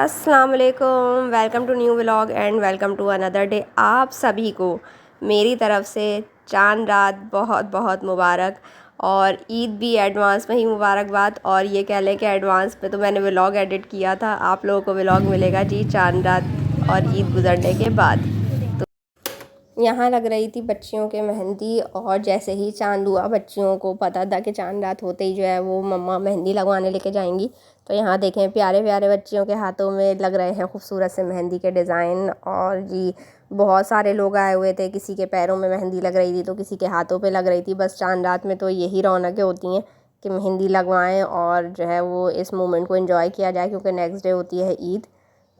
अस्सलाम वालेकुम, welcome to new vlog and welcome to another day. आप सभी को मेरी तरफ़ से चांद रात बहुत बहुत मुबारक और ईद भी एडवांस में ही मुबारकबाद। और ये कह लें कि एडवांस में तो मैंने व्लॉग एडिट किया था, आप लोगों को व्लॉग मिलेगा जी चांद रात और ईद गुज़रने के बाद। यहाँ लग रही थी बच्चियों के मेहंदी और जैसे ही चांद हुआ बच्चियों को पता था कि चांद रात होते ही जो है वो मम्मा मेहंदी लगवाने लेके जाएंगी। तो यहाँ देखें प्यारे प्यारे बच्चियों के हाथों में लग रहे हैं खूबसूरत से मेहंदी के डिज़ाइन। और जी बहुत सारे लोग आए हुए थे, किसी के पैरों में मेहंदी लग रही थी तो किसी के हाथों पे लग रही थी। बस चांद रात में तो यही रौनकें होती हैं कि मेहंदी लगवाएं और जो है वो इस मोमेंट को एंजॉय किया जाए, क्योंकि नेक्स्ट डे होती है ईद।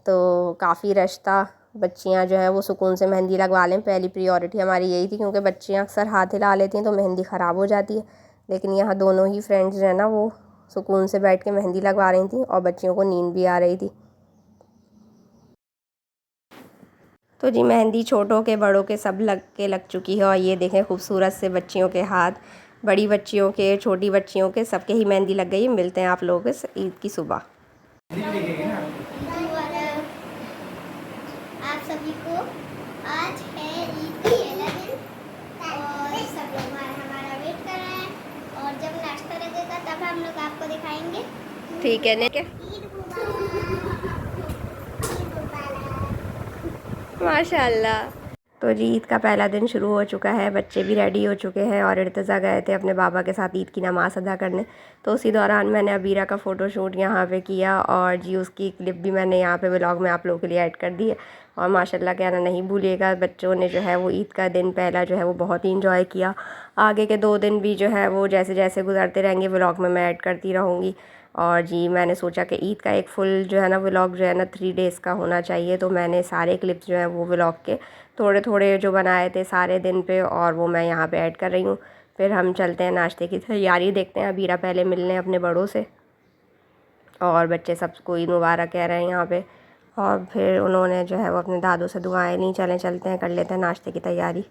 तो काफ़ी रश था, बच्चियां जो है वो सुकून से मेहंदी लगवा लें, पहली प्रायोरिटी हमारी यही थी, क्योंकि बच्चियां अक्सर हाथ हिला लेती हैं तो मेहंदी ख़राब हो जाती है। लेकिन यहाँ दोनों ही फ्रेंड्स जो है ना वो सुकून से बैठ के मेहंदी लगवा रही थी और बच्चियों को नींद भी आ रही थी। तो जी मेहंदी छोटों के बड़ों के सब लग चुकी है। और ये देखें खूबसूरत से बच्चियों के हाथ, बड़ी बच्चियों के छोटी बच्चियों के सबके ही मेहंदी लग गई। मिलते हैं आप लोगों से ईद की सुबह। आप सभी को आज है ईद का पहला दिन और सब लोग हमारा वेट कर रहे हैं और जब नाश्ता लगेगा तब हम लोग आपको दिखाएंगे। ठीक है ने माशाल्लाह। तो जी ईद का पहला दिन शुरू हो चुका है, बच्चे भी रेडी हो चुके हैं और इर्तिज़ा गए थे अपने बाबा के साथ ईद की नमाज़ अदा करने। तो उसी दौरान मैंने अबीरा का फ़ोटोशूट यहाँ पे किया और जी उसकी क्लिप भी मैंने यहाँ पे व्लॉग में आप लोगों के लिए ऐड कर दी है। और माशाल्लाह कहना नहीं भूलिएगा, बच्चों ने जो है वो ईद का दिन पहला जो है वो बहुत ही इंजॉय किया। आगे के 2 दिन भी जो है वो जैसे जैसे गुजरते रहेंगे व्लॉग में मैं ऐड करती रहूँगी। और जी मैंने सोचा कि ईद का एक फुल जो है ना व्लॉग जो है ना 3 डेज़ का होना चाहिए, तो मैंने सारे क्लिप्स जो हैं वो व्लॉग के थोड़े थोड़े जो बनाए थे सारे दिन पे और वो मैं यहाँ पे ऐड कर रही हूँ। फिर हम चलते हैं नाश्ते की तैयारी, देखते हैं। अबीरा पहले मिलने अपने बड़ों से और बच्चे सबको ईद मुबारक कह रहे हैं यहाँ पे। और फिर उन्होंने जो है वो अपने दादों से दुआएं ली। चलते हैं कर लेते हैं नाश्ते की तैयारी।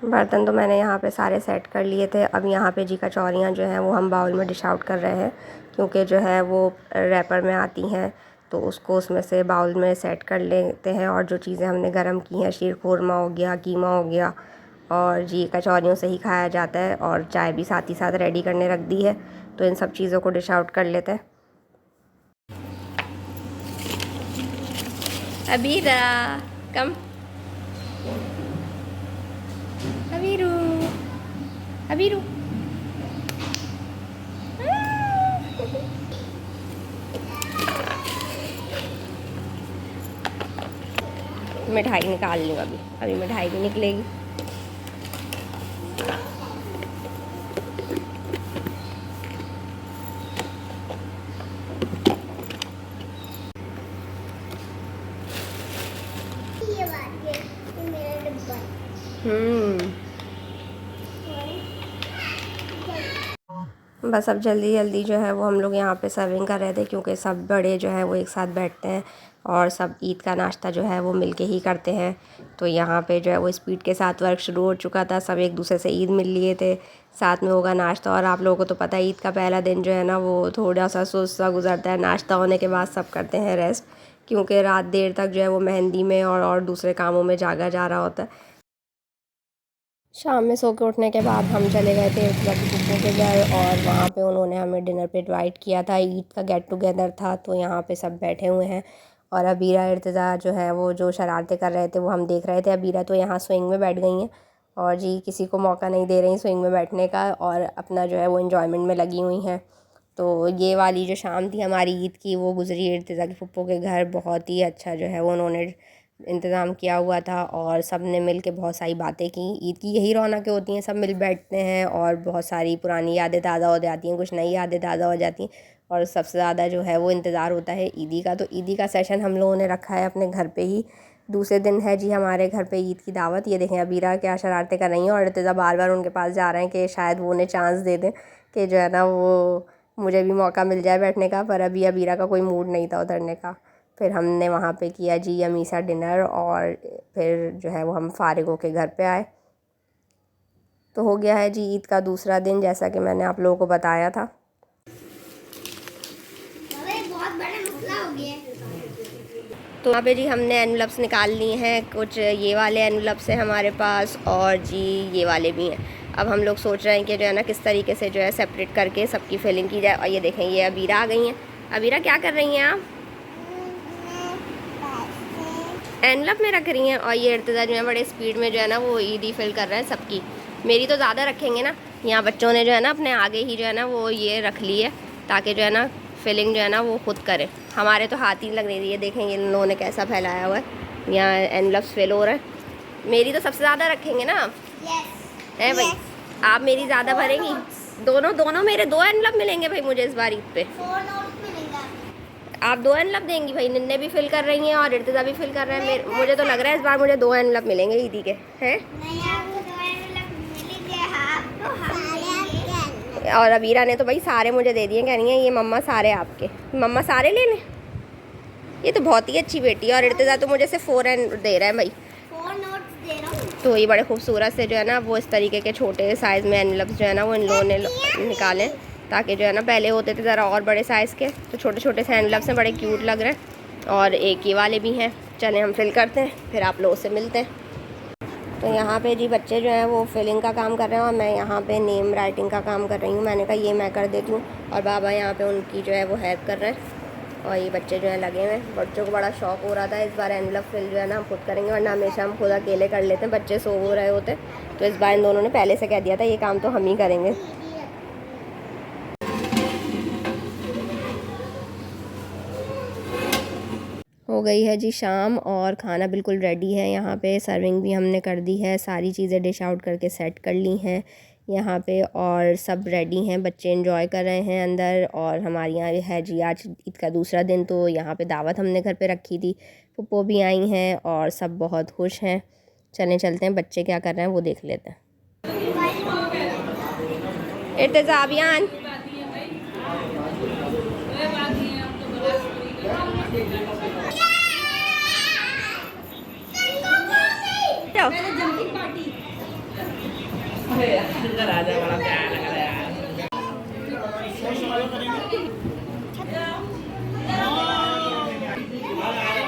बर्तन तो मैंने यहाँ पे सारे सेट कर लिए थे। अब यहाँ पे जी कचौरियाँ जो हैं वो हम बाउल में डिश आउट कर रहे हैं, क्योंकि जो है वो रैपर में आती हैं तो उसको उसमें से बाउल में सेट कर लेते हैं। और जो चीज़ें हमने गरम की हैं, शीर खुरमा हो गया, कीमा हो गया, और जी कचौरियों से ही खाया जाता है। और चाय भी साथ ही साथ रेडी करने रख दी है, तो इन सब चीज़ों को डिश आउट कर लेते हैं। अबीरा कम, अबीरू अबीरू मिठाई निकाल लूँ अभी, मिठाई भी निकलेगी। बस अब जल्दी जल्दी जो है वो हम लोग यहाँ पे सर्विंग कर रहे थे, क्योंकि सब बड़े जो है वो एक साथ बैठते हैं और सब ईद का नाश्ता जो है वो मिलके ही करते हैं। तो यहाँ पे जो है वो स्पीड के साथ वर्क शुरू हो चुका था, सब एक दूसरे से ईद मिल लिए थे, साथ में होगा नाश्ता। और आप लोगों को तो पता है ईद का पहला दिन जो है ना वो थोड़ा सा सुस्त सा गुजरता है। नाश्ता होने के बाद सब करते हैं रेस्ट, क्योंकि रात देर तक जो है वो मेहंदी में और दूसरे कामों में जागा जा रहा होता है। शाम में सो के उठने के बाद हम चले गए थे इर्तिज़ा की फूफो के घर और वहाँ पे उन्होंने हमें डिनर पे इनवाइट किया था। ईद का गेट टुगेदर था, तो यहाँ पे सब बैठे हुए हैं। और अबीरा इर्तिज़ा जो है वो जो शरारतें कर रहे थे वो हम देख रहे थे। अबीरा तो यहाँ स्विंग में बैठ गई हैं और जी किसी को मौका नहीं दे रही स्विंग में बैठने का, और अपना जो है वो इन्जॉयमेंट में लगी हुई हैं। तो ये वाली जो शाम थी हमारी ईद की वो गुजरी इर्तिज़ा की फूफो के घर। बहुत ही अच्छा जो है वो उन्होंने इंतज़ाम किया हुआ था और सब ने मिल के बहुत सारी बातें की। ईद की यही रौनकें होती हैं, सब मिल बैठते हैं और बहुत सारी पुरानी यादें ताज़ा हो जाती हैं, कुछ नई यादें ताज़ा हो जाती हैं। और सबसे ज़्यादा जो है वो इंतज़ार होता है ईदी का। तो ईदी का सेशन हम लोगों ने रखा है अपने घर पे ही। दूसरे दिन है जी हमारे घर पे ईद की दावत। ये देखें अबीरा क्या शरारतें कर रही हैं और इर्तिज़ा बार बार उनके पास जा रहे हैं कि शायद वो उन्हें चांस दे दें कि जो है ना वो मुझे भी मौका मिल जाए बैठने का। पर अभी अबीरा का कोई मूड नहीं था उतरने का। फिर हमने वहाँ पे किया जी यमी सा डिनर और फिर जो है वो हम फारिग होके घर पे आए। तो हो गया है जी ईद का दूसरा दिन, जैसा कि मैंने आप लोगों को बताया था। बहुत बड़ा मसला हो गया। तो यहाँ पे जी हमने एनवलप्स निकाल लिए हैं, कुछ ये वाले एनवलप्स हैं हमारे पास और जी ये वाले भी हैं। अब हम लोग सोच रहे हैं कि जो है ना किस तरीके से जो है सेपरेट करके सबकी फिलिंग की जाए। और ये देखें, ये अबीरा आ गई हैं। अबीरा क्या कर रही हैं आप? एनवलप में रख रही हैं। और ये इर्तिज़ा जो है बड़े स्पीड में जो है ना वो ईदी फिल कर रहे हैं सबकी। मेरी तो ज़्यादा रखेंगे ना, यहाँ बच्चों ने जो है ना अपने आगे ही जो है ना वो ये रख ली है ताकि जो है ना फिलिंग जो है ना वो खुद करे। हमारे तो हाथ ही लग नहीं रही है। देखेंगे इन लोगों ने कैसा फैलाया हुआ है, यहाँ एनवलप्स फिल हो रहा है। मेरी तो सबसे ज़्यादा रखेंगे ना है भाई। आप मेरी ज़्यादा भरेंगी? दोनों मेरे 2 एनवलप मिलेंगे भाई मुझे इस बार ईद पे। आप 2 एनवलप देंगी भाई? निन्ने भी फिल कर रही हैं और इर्तिज़ा भी फिल कर रहे हैं। मुझे तो लग रहा है इस बार मुझे 2 एनवलप मिलेंगे ईदी के हैं। और अबीरा ने तो भाई सारे मुझे दे दिए, कह रही हैं ये मम्मा सारे आपके। मम्मा सारे ले लें? ये तो बहुत ही अच्छी बेटी है। और इर्तिज़ा तो मुझे सिर्फ 4 दे रहा है भाई। 4 नोट्स दे रहा हूँ। तो ये बड़े खूबसूरत से जो है ना वो इस तरीके के छोटे साइज़ में एनवलप्स जो है ना वो इन लोगों ने निकालें, ताकि जो है ना पहले होते थे ज़रा और बड़े साइज़ के, तो छोटे छोटे से एनवलप्स हैं, बड़े क्यूट लग रहे हैं। और एक ये वाले भी हैं। चलें हम फिल करते हैं, फिर आप लोगों से मिलते हैं। तो यहाँ पे जी बच्चे जो हैं वो फिलिंग का काम कर रहे हैं और मैं यहाँ पे नेम राइटिंग का काम कर रही हूँ। मैंने कहा ये मैं कर देती हूँ और बाबा यहाँ पे उनकी जो है वो हेल्प कर रहे हैं। और ये बच्चे जो है लगे हुए हैं। बच्चों को बड़ा शौक हो रहा था इस बार एनवलप फिल जो है ना हम खुद करेंगे, वरना हमेशा हम खुद अकेले कर लेते हैं, बच्चे सो हो रहे होते। तो इस बार इन दोनों ने पहले से कह दिया था ये काम तो हम ही करेंगे। हो गई है जी शाम और खाना बिल्कुल रेडी है। यहाँ पे सर्विंग भी हमने कर दी है, सारी चीज़ें डिश आउट करके सेट कर ली हैं यहाँ पे, और सब रेडी हैं। बच्चे एंजॉय कर रहे हैं अंदर। और हमारे यहाँ है जी आज ईद का दूसरा दिन, तो यहाँ पे दावत हमने घर पे रखी थी। पुप्पो भी आई हैं और सब बहुत खुश हैं। चलें चलते हैं, बच्चे क्या कर रहे हैं वो देख लेते हैं। इर्तिज़ा अभियान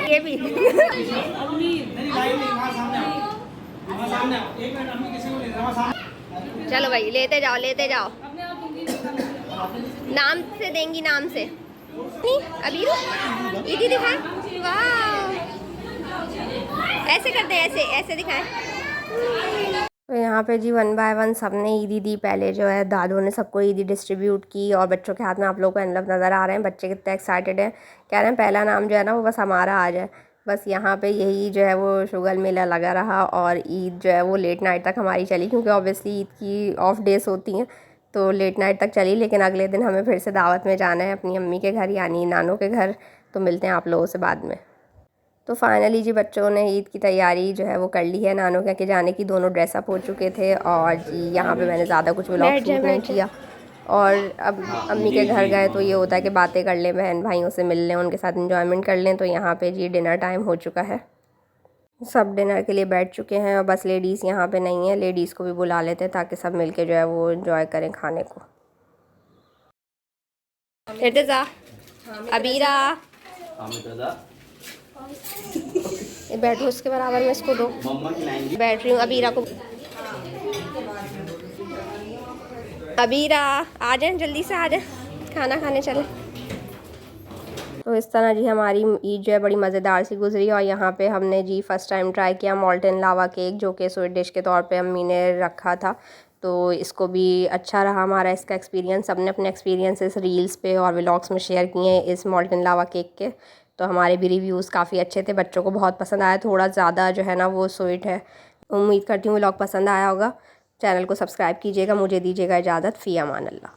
ये भी चलो भाई लेते जाओ लेते जाओ। नाम से देंगी, नाम से। अभी ईदी दिखाएं। वाह, ऐसे करते हैं, ऐसे ऐसे दिखाएं। तो यहाँ पे जी 1 बाय 1 सब ने ईदी दी। पहले जो है दादों ने सबको ईदी डिस्ट्रीब्यूट की और बच्चों के हाथ में आप लोगों को एनवलप नज़र आ रहे हैं। बच्चे कितने एक्साइटेड हैं, कह रहे हैं पहला नाम जो है ना वो बस हमारा आ जाए। बस यहाँ पे यही जो है वो शुगर मेला लगा रहा और ईद जो है वो लेट नाइट तक हमारी चली, क्योंकि ऑब्वियसली ईद की ऑफ डेज होती हैं तो लेट नाइट तक चली। लेकिन अगले दिन हमें फिर से दावत में जाना है अपनी अम्मी के घर, यानी नानों के घर। तो मिलते हैं आप लोगों से बाद में। तो फाइनली जी बच्चों ने ईद की तैयारी जो है वो कर ली है नानों के जाने की। दोनों ड्रेसअप हो चुके थे और जी यहाँ पे मैंने ज़्यादा कुछ व्लॉग शूट नहीं किया। और अब अम्मी के घर गए तो ये होता है कि बातें कर लें, बहन भाइयों से मिल लें, उनके साथ एंजॉयमेंट कर लें। तो यहाँ पे जी डिनर टाइम हो चुका है, सब डिनर के लिए बैठ चुके हैं और बस लेडीज़ यहाँ पे नहीं है। लेडीज़ को भी बुला लेते हैं ताकि सब मिलके जो है वो एंजॉय करें खाने को। इर्तिज़ा, अबीरा, ये बैठो उसके बराबर में, इसको दो। बैठ रही हूँ अबीरा को। अबीरा आ जाए, जल्दी से आ जाए, खाना खाने चले। तो इस तरह जी हमारी ईद जो है बड़ी मज़ेदार सी गुजरी। और यहाँ पे हमने जी फ़र्स्ट टाइम ट्राई किया मॉल्टन लावा केक, जो कि स्वीट डिश के तौर पे अम्मी ने रखा था। तो इसको भी अच्छा रहा हमारा इसका एक्सपीरियंस। सबने अपने एक्सपीरियंसेस रील्स पे और व्लॉग्स में शेयर किए हैं इस मॉल्टन लावा केक के। तो हमारे भी रिव्यूज़ काफ़ी अच्छे थे, बच्चों को बहुत पसंद आया। थोड़ा ज़्यादा जो है ना वो स्वीट है। उम्मीद करती हूँ व्लॉग पसंद आया होगा। चैनल को सब्सक्राइब कीजिएगा। मुझे दीजिएगा इजाज़त। फ़ी अमान अल्लाह।